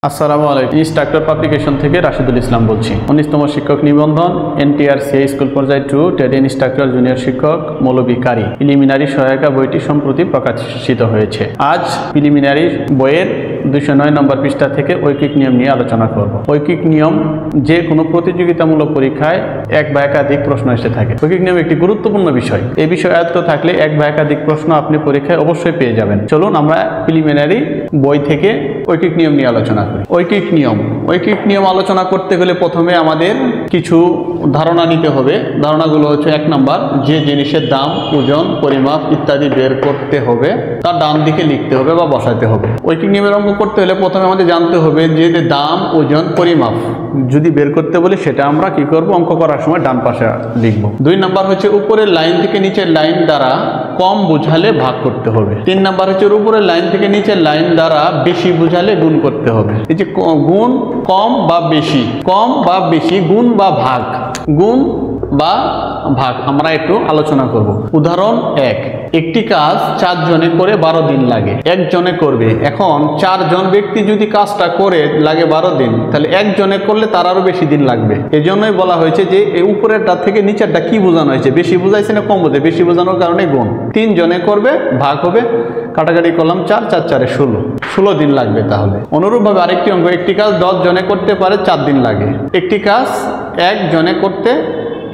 আসসালামু আলাইকুম। Instructor publication থেকে রাশিদুল ইসলাম বলছি। 19তম শিক্ষক নিবন্ধন এনটিআরসি স্কুল পর্যায় 2 ট্রেড ইনস্ট্রাক্টর জুনিয়র শিক্ষক মৌলভীকারী প্রিলিমিনারি সহায়িকা বইটি সম্প্রতি প্রকাশিত হয়েছে। আজ প্রিলিমিনারি বইয়ের 209 নম্বর পৃষ্ঠা থেকে ঐকিক নিয়ম নিয়ে আলোচনা করব। ঐকিক নিয়ম যে কোনো প্রতিযোগিতামূলক পরীক্ষায় এক বা একাধিক প্রশ্ন এসে থাকে। ঐকিক নিয়ম একটি গুরুত্বপূর্ণ বিষয়। এই বিষয় আয়ত্ত থাকলে এক বা একাধিক প্রশ্ন আপনি পরীক্ষায় অবশ্যই পেয়ে যাবেন। চলুন আমরা প্রিলিমিনারি বই থেকে ঐকিক নিয়ম নিয়ে আলোচনা করি। ঐকিক নিয়ম আলোচনা করতে গেলে প্রথমে আমাদের কিছু ধারণা নিতে হবে। ধারণাগুলো হচ্ছে, 1 নাম্বার, যে জিনিসের দাম, ওজন, পরিমাপ ইত্যাদি বের করতে হবে তার ডান দিকে লিখতে হবে বা বসাতে হবে। ঐকিক নিয়মের অঙ্ক করতে হলে প্রথমে আমাদের জানতে হবে যে দাম, ওজন, পরিমাপ যদি বের করতে বলি সেটা আমরা কি করব, অঙ্ক করার সময় ডান পাশে লিখব। 2 নাম্বার হচ্ছে উপরের লাইন থেকে নিচের লাইন দ্বারা কম বোঝালে ভাগ করতে হবে। 3 নাম্বার হচ্ছে উপরের লাইন থেকে নিচের লাইন দ্বারা বেশি বোঝালে গুণ করতে হবে। এই যে গুণ, কম বা বেশি, গুণ বা ভাগ, আমরা একটু আলোচনা করব। উদাহরণ 1, একটি কাজ 4 জনে করে 12 দিন লাগে, 1 জনে করবে। এখন 4 জন ব্যক্তি যদি কাজটা করে লাগে 12 দিন, তাহলে 1 জনে করলে তার আরো বেশি দিন লাগবে। এই জন্যই বলা হয়েছে যে এই উপরেরটা থেকে নিচেরটা কি বোঝানো হয়েছে, বেশি বোঝাইছে না কম বোঝায়, বেশি বোঝানোর কারণে গুণ। 3 জনে করবে, ভাগ হবে, কাটাকাটি করলাম 4, 4 4 16 দিন লাগবে। তাহলে অনুরূপভাবে আরেকটি অঙ্ক, একটি কাজ 10 জনে করতে পারে, 4 দিন লাগে। একটি কাজ 1 জনে করতে,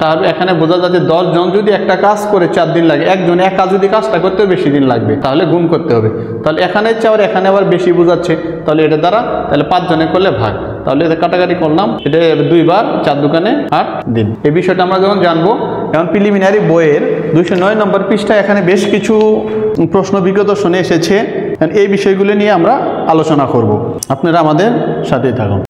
তাহলে এখানে বোঝা যাচ্ছে 10 জন যদি একটা কাজ করে 4 দিন লাগে, 1 জন একা যদি কাজটা করতে বেশি দিন লাগবে, তাহলে গুণ করতে হবে। তাহলে এখানে এখানে আবার বেশি বোঝাচ্ছে, তাহলে এটা দ্বারা তাহলে 5 জনে করলে ভাগ, তাহলে এটা কাটাকাটি করলাম, এটা 2 বার 4 দোকানে 8 দিন। এই বিষয়টা আমরা যখন জানবো, এখন প্রিলিমিনারি বইয়ের 209 নম্বর পৃষ্ঠায় এখানে বেশ কিছু প্রশ্ন বিগত শুনে এসেছে। এই বিষয়গুলো নিয়ে আমরা আলোচনা করব। আপনারা আমাদের সাথেই থাকুন।